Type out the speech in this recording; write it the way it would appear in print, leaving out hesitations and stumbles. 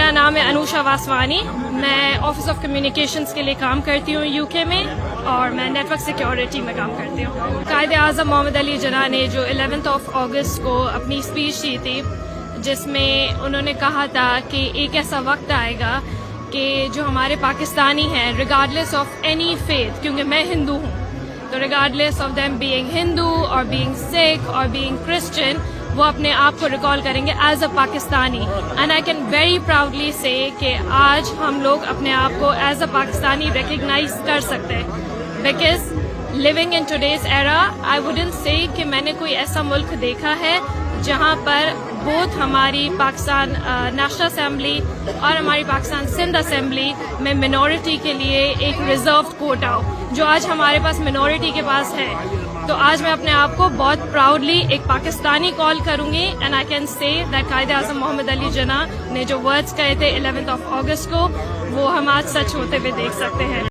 میرا نام ہے انوشا واسوانی. میں آفس آف کمیونیکیشنز کے لیے کام کرتی ہوں UK میں, اور میں نیٹ ورک سیکیورٹی میں کام کرتی ہوں. قائد اعظم محمد علی جناح نے جو 11 اگست کو اپنی اسپیچ دی تھی, جس میں انہوں نے کہا تھا کہ ایک ایسا وقت آئے گا کہ جو ہمارے پاکستانی ہیں, ریگارڈلیس آف اینی فیتھ, کیونکہ میں ہندو ہوں, تو ریگارڈلیس آف دیم بینگ ہندو اور بینگ سکھ اور بینگ کرسچن, وہ اپنے آپ کو ریکال کریں گے as a Pakistani. And I can very proudly سے کہ آج ہم لوگ اپنے آپ کو ایز اے پاکستانی ریکگنائز کر سکتے ہیں, because living in today's era I wouldn't say کہ میں نے کوئی ایسا ملک دیکھا ہے جہاں پر بہت ہماری پاکستان نیشنل اسمبلی اور ہماری پاکستان سندھ اسمبلی میں منورٹی کے لیے ایک ریزروڈ کوٹا ہو, جو آج ہمارے پاس منورٹی کے پاس ہے. تو آج میں اپنے آپ کو بہت پراؤڈلی ایک پاکستانی کال کروں گی, and I can say that Quaid Azam محمد علی جناح نے جو ورڈز کہے تھے 11 اگست کو, وہ ہم آج سچ ہوتے ہوئے دیکھ سکتے ہیں.